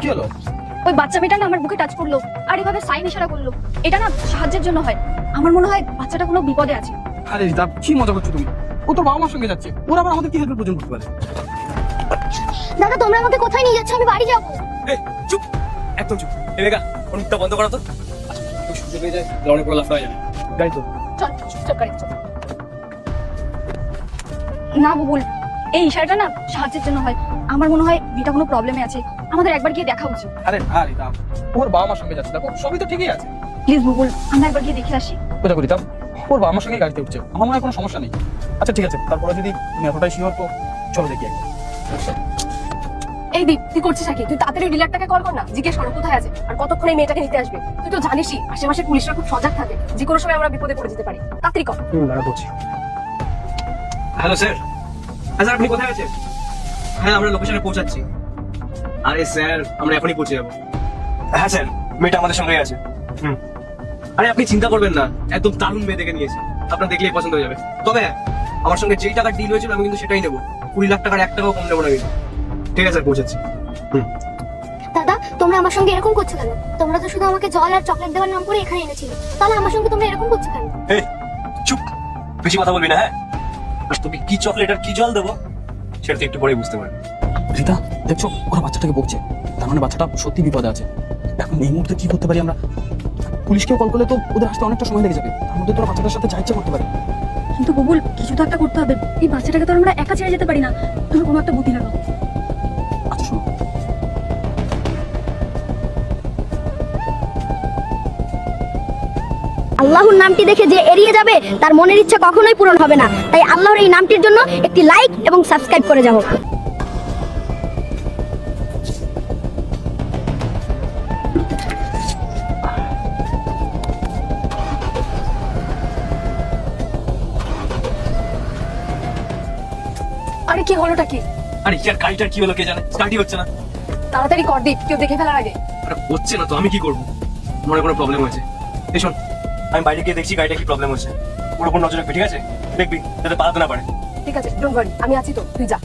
কি হলো? ওই বাচ্চা মেয়েটা না আমার বুকে টাচ করলো আর এভাবে সাইন ইশারা করলো। এটা না সাহায্যের জন্য হয়। আমার মনে হয় বাচ্চাটা কোনো বিপদে আছে। আরে রিতা, কি মজা করছো তুমি? ও তোর বাবা মার সঙ্গে যাচ্ছে, ওরা আবার আমাদের কি হেল্প প্রয়োজন করতে পারে? দাদা তোমরা আমাকে কোথায় নিয়ে যাচ্ছ? আমি বাড়ি যাবো। এই চুপ, একদম চুপ। এই মেঘা, ফোনটা বন্ধ করো তো। আচ্ছা, সুযোগ হয়ে যায়, অনেক বড় লাফড়া হয়ে যাবে। গাড়ি তো চল চুপচাপ গাড়ি চল। না বুবুল, এই ইশারাটা না সাহায্যের জন্য হয়। আমার মনে হয় মেয়েটা কোনো প্রবলেমে আছে, আমাদের একবার গিয়ে দেখা উচিত। আরে না রিতা, ওর বাবা মার সঙ্গে যাচ্ছে, দেখো সবই তো ঠিকই আছে। প্লিজ বুবুল, আমরা একবার গিয়ে দেখে আসি। কোথা করি তা? ওর বাবা মার সঙ্গে গাড়িতে উঠছে, আমার মনে হয় কোনো সমস্যা নেই। আচ্ছা ঠিক আছে, তারপরে যদি তুমি এতটাই শিওর তো চলো দেখি একবার। এই দীপ, তুই করছিস নাকি? তুই তাড়াতাড়ি ডিলারটাকে কল কর না, জিজ্ঞেস করো কোথায় আছে আর কতক্ষণ এই মেয়েটাকে নিতে আসবে। তুই তো জানিসই আশেপাশে পুলিশরা খুব সজাগ থাকে, যে কোনো সময় আমরা বিপদে পড়ে যেতে পারি। তাড়াতাড়ি কর। দাঁড়া করছি। Hello sir. হ্যাঁ স্যার, আপনি কোথায় আছেন? হ্যাঁ, আমরা লোকেশনে পৌঁছাচ্ছি। আরে স্যার, আমরা এখনই পৌঁছে যাবো। হ্যাঁ স্যার, মেয়েটা আমাদের সঙ্গেই আছে। আরে আপনি চিন্তা করবেন না, একদম দারুণ মেয়ে দেখে নিয়েছি, আপনার দেখলেই পছন্দ হয়ে যাবে। তবে হ্যাঁ, আমার সঙ্গে যেই টাকার ডিল হয়েছিল আমি কিন্তু সেটাই নেবো। 20 লাখ টাকার 1 টাকাও কম নেবো না কিন্তু। ঠিক আছে স্যার, পৌঁছাচ্ছি। দাদা তোমরা আমার সঙ্গে এরকম করছো কেন? তোমরা তো শুধু আমাকে জল আর চকলেট দেওয়ার নাম করে এখানে এনেছিলে, তাহলে আমার সঙ্গে তোমরা এরকম করছো কেন? এই চুপ, বেশি কথা বলবি না। হ্যাঁ, আর তোকে কি চকলেট আর কি জল দেবো সেটা তুই একটু পরেই বুঝতে পারবি। রিতা, দেখছো ওরা বাচ্চাটাকে বকছে, তার মানে বাচ্চাটা সত্যি বিপদে আছে। এখন এই মুহূর্তে কি করতে পারি আমরা? পুলিশকেও কল করলে তো ওদের আসতে অনেকটা সময় লেগে যাবে, তার মধ্যে তোরা বাচ্চাটার সাথে যা ইচ্ছা করতে পারি। কিন্তু বুবুল, কিছু তো একটা করতে হবে। এই বাচ্চাটাকে তো আর আমরা একা ছেড়ে যেতে পারি না। তুমি কোনো একটা বুদ্ধি লাগাও। আচ্ছা শোনো, আল্লাহর নামটি দেখে যে এড়িয়ে যাবে তার মনের ইচ্ছা কখনোই পূরণ হবে না। তাই আল্লাহর এই নামটির জন্য একটি লাইক এবং সাবস্ক্রাইব করে যাও। আরে কি হলোটা কি? আরে ইয়ার গাড়িটার কি হলো কে জানে, স্টার্টই হচ্ছে না। তাড়াতাড়ি কর দীপ, কেউ দেখে ফেলার আগে। আরে হচ্ছে না তো, আমি কি করবো? মনে কোনো প্রবলেম হয়েছে। এই শোন, আমি বাইরে গিয়ে দেখছি গাড়িটা কি প্রবলেম হচ্ছে। ওর উপর নজর রাখবি, ঠিক আছে? দেখবি যাতে পালাতে না পারে। ঠিক আছে, ডোন্ট ওয়ারি, আমি আছি তো, তুই যা।